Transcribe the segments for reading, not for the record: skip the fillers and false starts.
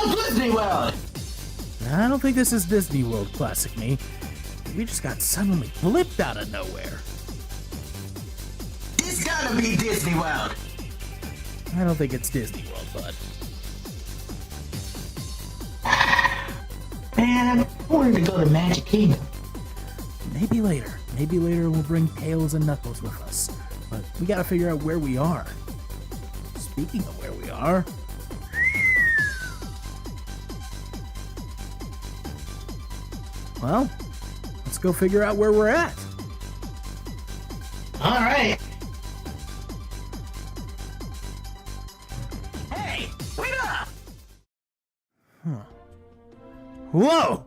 Disney World! I don't think this is Disney World, Classic Me. We just got suddenly flipped out of nowhere. It's gotta be Disney World! I don't think it's Disney World, bud. Man, I wanted to go to Magic Kingdom. Maybe later. Maybe later we'll bring Tails and Knuckles with us. But we gotta figure out where we are. Speaking of where we are... Well, let's go figure out where we're at. Alright. Hey, wait up! Huh. Whoa!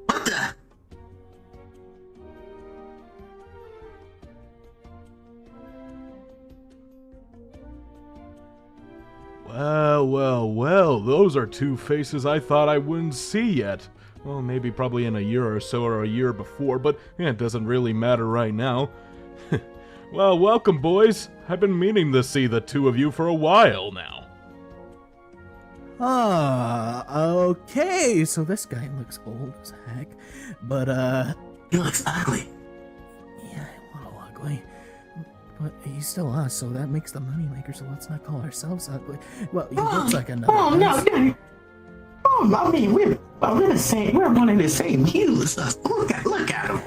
What the? Well, those are two faces I thought I wouldn't see yet. Well, maybe probably in a year or so or a year before, but it doesn't really matter right now. Well, welcome, boys. I've been meaning to see the two of you for a while now. Okay, so this guy looks old as heck, but, He looks ugly. yeah, a little ugly. But he's still us, so that makes the moneymaker, so let's not call ourselves ugly. Well, he looks like another person. I mean, we're one of the same hues. Look at him. Look at him.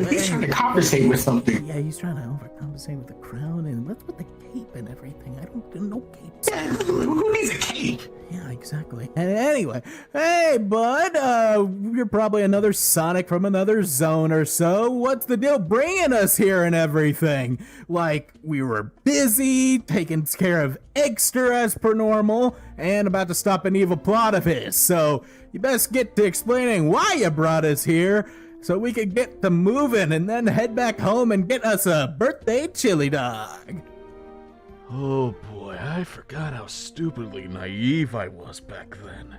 He's trying to compensate with something. Yeah, he's trying to overcompensate with the crown, and what's with the cape and everything? I don't do no capes. Yeah, who needs a cape? Yeah, exactly. And anyway, hey, bud, you're probably another Sonic from another zone or so. What's the deal bringing us here and everything? Like, we were busy, taking care of Eggster as per normal, and about to stop an evil plot of his. So, you best get to explaining why you brought us here, so we can get to moving and then head back home and get us a birthday chili dog. Oh boy, I forgot how stupidly naive I was back then.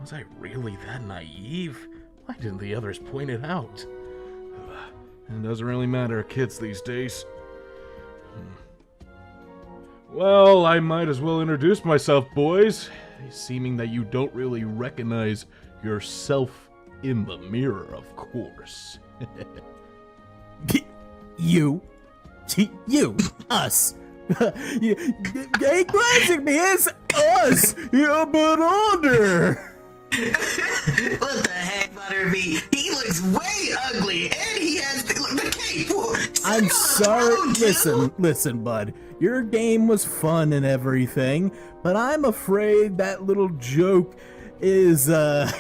Was I really that naive? Why didn't the others point it out? It doesn't really matter, kids these days. Well, I might as well introduce myself, boys. Seeming that you don't really recognize yourself in the mirror, of course. You, us. Hey, Classic Me, it's us. You're a bit older. What the heck, Butterbean? He looks way ugly, and he has the cape. I'm sorry. Listen, bud. Your game was fun and everything, but I'm afraid that little joke is, not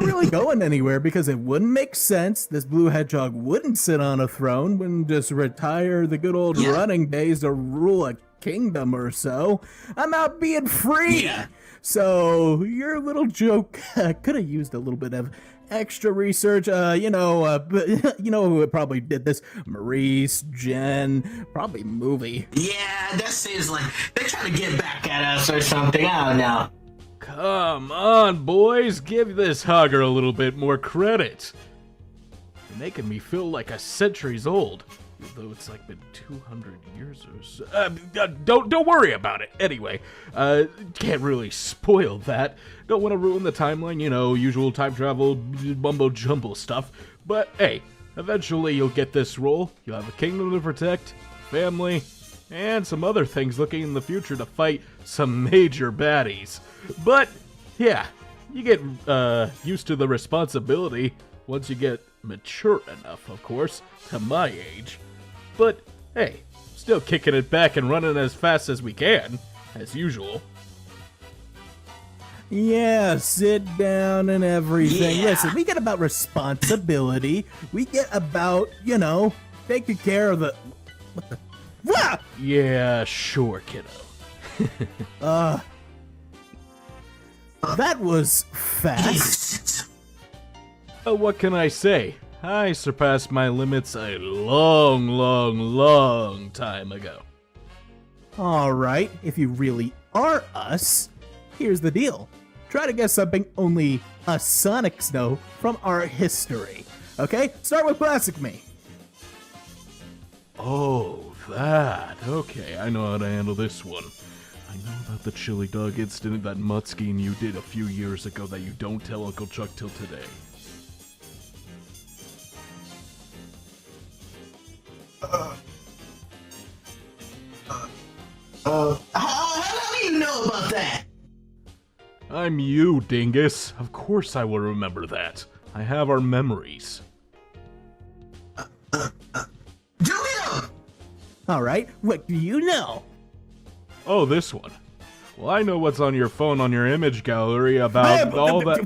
really going anywhere because it wouldn't make sense. This blue hedgehog wouldn't sit on a throne, wouldn't just retire the good old running days to rule a kingdom or so. I'm out being free. Yeah. So your little joke could have used a little bit of extra research. You know who probably did this? Maurice, Jen, probably movie. Yeah, that seems like they're trying to get back at us or something. I don't know. Come on, boys, give this hogger a little bit more credit. You're making me feel like a centuries old, though it's like been 200 years or so. Don't worry about it. Anyway, can't really spoil that. Don't want to ruin the timeline, you know, usual time travel, mumbo jumbo stuff. But hey, eventually you'll get this role. You'll have a kingdom to protect, family, and some other things looking in the future to fight some major baddies. But yeah, you get used to the responsibility once you get mature enough, of course, to my age. But hey, still kicking it back and running as fast as we can, as usual. Yeah, sit down and everything. Yeah. Listen, we get about responsibility. We get about, taking care of the... What the... Wah! Yeah, sure, kiddo. That was fast. What can I say? I surpassed my limits a long time ago. Alright, if you really are us, here's the deal. Try to guess something only us Sonics know from our history. Okay? Start with Classic Me. Oh, that. Okay, I know how to handle this one. I know about the chili dog incident that Mutsky and you did a few years ago that you don't tell Uncle Chuck till today. How do you know about that? I'm you, dingus. Of course I will remember that. I have our memories. Julio! All right, what do you know? Oh, this one. Well, I know what's on your phone on your image gallery about all that.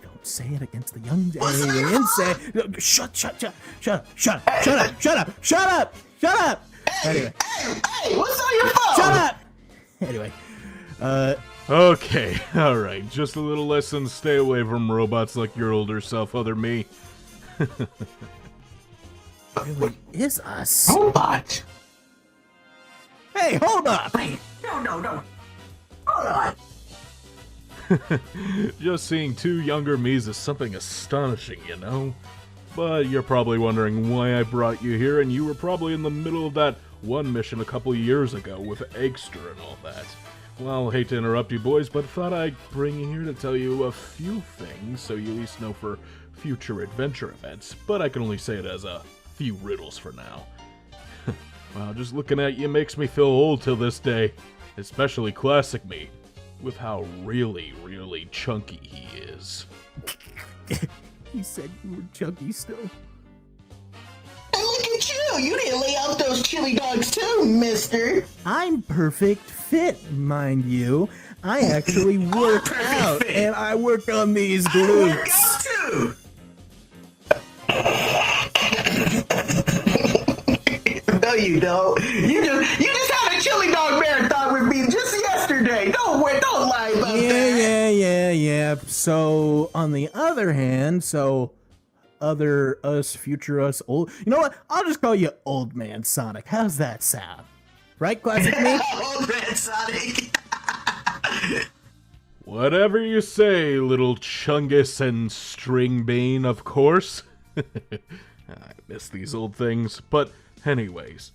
Don't say it against the young aliens. Shut up. Anyway, Hey, what's on your phone? shut up. Anyway, Okay, alright. Just a little lesson. Stay away from robots like your older self, other me. really is us. Robot? Hey, hold up. Wait, no. Hold on. Just seeing two younger me's is something astonishing, you know? But you're probably wondering why I brought you here, and you were probably in the middle of that one mission a couple years ago with Eggster and all that. Well, hate to interrupt you boys, but thought I'd bring you here to tell you a few things so you at least know for future adventure events, but I can only say it as a few riddles for now. Wow, just looking at you makes me feel old till this day, especially classic me, with how really, really chunky he is. He said you were chunky still. Hey, look at you! You didn't lay out those chili dogs too, mister! I'm perfect fit, mind you. I actually work perfect out, fit. and I work on these Work glutes. out too! No, you don't. You just had a chili dog marathon with me just yesterday. Don't lie about that. Yeah. So, on the other hand, other us, future us, old. You know what? I'll just call you Old Man Sonic. How's that sound? Right, classic me? Old Man Sonic. Whatever you say, little Chungus and Stringbane, of course. I miss these old things, but anyways.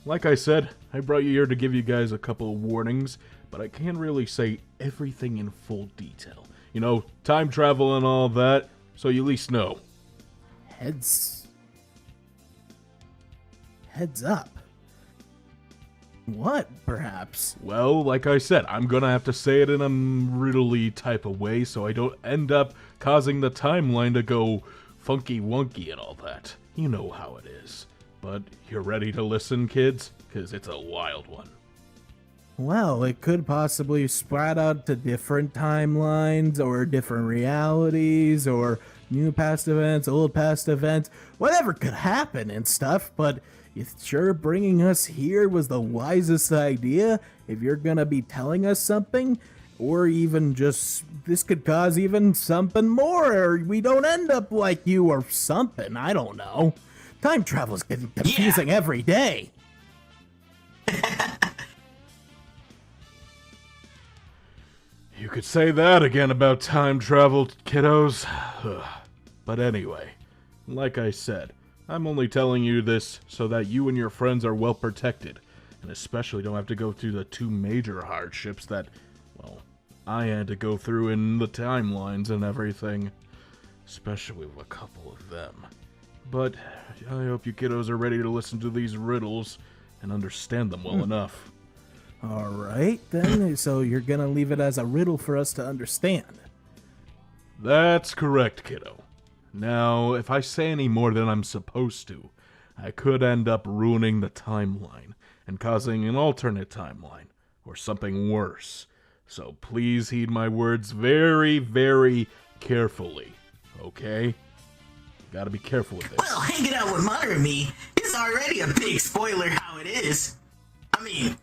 Like I said, I brought you here to give you guys a couple of warnings, but I can't really say everything in full detail. You know, time travel and all that, so you at least know. Heads up. What, perhaps? Well, like I said, I'm gonna have to say it in a riddly type of way so I don't end up causing the timeline to go funky wonky and all that. You know how it is. But you're ready to listen, kids? 'Cause it's a wild one. Well, it could possibly spread out to different timelines or different realities or new past events, old past events, whatever could happen and stuff, but you sure bringing us here was the wisest idea if you're gonna be telling us something? Or even just, this could cause even something more, or we don't end up like you or something, I don't know. Time travel's getting confusing every day. You could say that again about time travel, kiddos. But anyway, like I said, I'm only telling you this so that you and your friends are well protected, and especially don't have to go through the two major hardships that, well, I had to go through in the timelines and everything. Especially with a couple of them. But I hope you kiddos are ready to listen to these riddles and understand them well enough. Alright then, so you're gonna leave it as a riddle for us to understand. That's correct, kiddo. Now, if I say any more than I'm supposed to, I could end up ruining the timeline and causing an alternate timeline, or something worse. So please heed my words very, very carefully, okay? Gotta be careful with this. Well, hanging out with Mother and me is already a big spoiler how it is. I mean,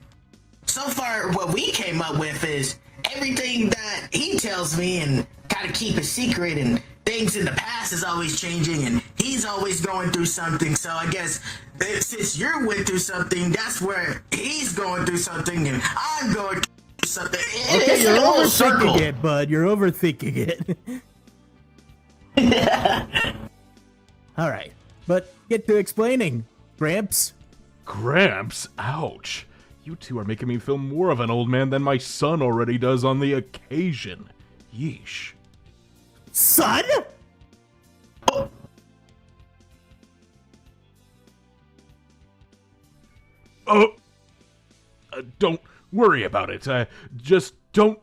so far what we came up with is everything that he tells me and gotta keep a secret, and things in the past is always changing and he's always going through something. So I guess since you're went through something, that's where he's going through something and I'm going through something. Okay, It's you're a whole overthinking circle. it, bud. You're overthinking it. Alright. but get to explaining, Gramps. Gramps? Ouch. You two are making me feel more of an old man than my son already does on the occasion. Yeesh. Son? Oh! Don't worry about it. Just don't,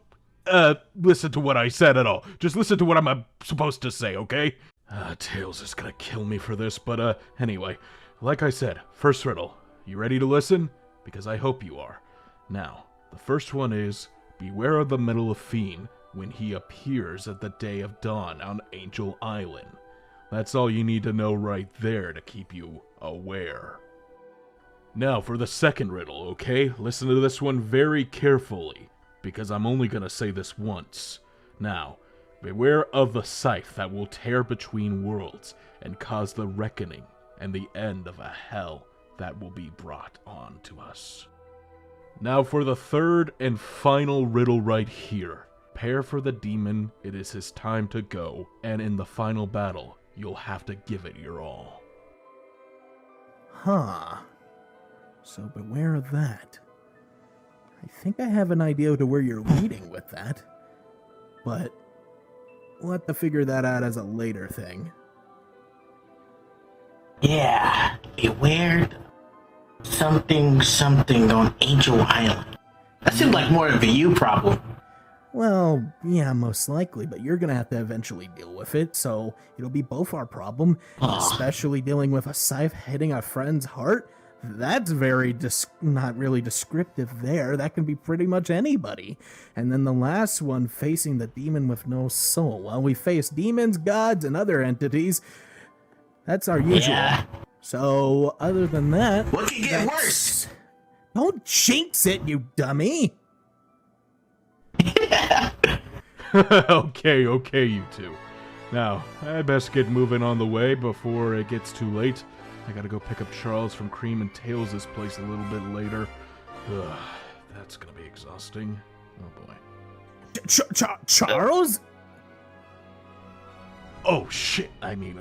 listen to what I said at all. Just listen to what I'm supposed to say, okay? Tails is gonna kill me for this, but, anyway. Like I said, first riddle. You ready to listen? Because I hope you are. Now, the first one is, beware of the Metal of Fiend when he appears at the day of dawn on Angel Island. That's all you need to know right there to keep you aware. Now for the second riddle, okay? Listen to this one very carefully, because I'm only gonna say this once. Now, beware of the scythe that will tear between worlds and cause the reckoning and the end of a hell that will be brought on to us. Now for the third and final riddle right here. Prepare for the demon, it is his time to go, and in the final battle, you'll have to give it your all. Huh. So beware of that. I think I have an idea to where you're leading with that. But we'll have to figure that out as a later thing. Yeah, beware something on Angel Island. That seemed like more of a you problem. Well, yeah, most likely, but you're gonna have to eventually deal with it, so it'll be both our problem, especially dealing with a scythe hitting a friend's heart. That's very not really descriptive there. That can be pretty much anybody. And then the last one, facing the demon with no soul. Well, we face demons, gods, and other entities. That's our usual. Yeah. So, other than that... What can get worse? Don't jinx it, you dummy! Okay, you two. Now, I best get moving on the way before it gets too late. I gotta go pick up Charles from Cream and Tails' place a little bit later. Ugh, that's gonna be exhausting. Oh boy. Charles? Oh shit, I mean,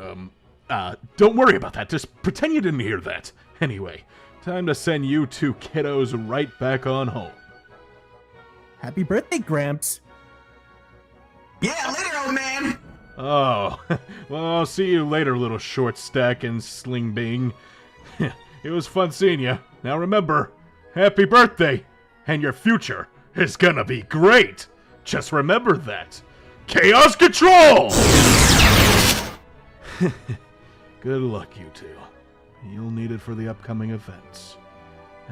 don't worry about that. Just pretend you didn't hear that. Anyway, time to send you two kiddos right back on home. Happy birthday, Gramps. Yeah, later, old man. Oh, well, I'll see you later, little short stack and sling bing. It was fun seeing you. Now remember, happy birthday, and your future is gonna be great. Just remember that. Chaos Control! Good luck, you two. You'll need it for the upcoming events.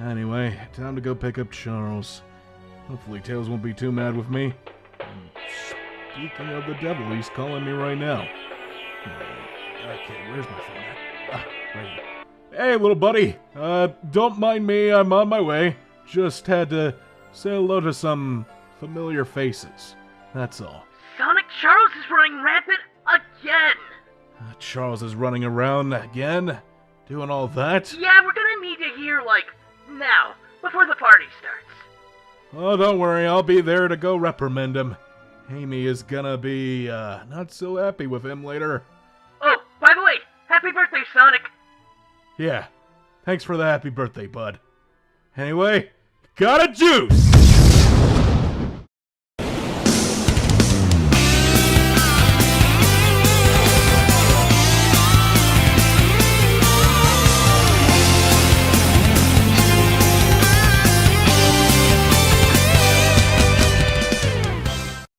Anyway, time to go pick up Charles. Hopefully Tails won't be too mad with me. Speaking of the devil, he's calling me right now. Okay, where's my phone at? Right here. Hey, little buddy. Don't mind me, I'm on my way. Just had to say hello to some familiar faces. That's all. Sonic Charles is running rampant again! Charles is running around again? Doing all that? Yeah, we're gonna need you here, like, now, before the party starts. Oh, don't worry, I'll be there to go reprimand him. Amy is gonna be, not so happy with him later. Oh, by the way, happy birthday, Sonic! Yeah, thanks for the happy birthday, bud. Anyway, gotta juice!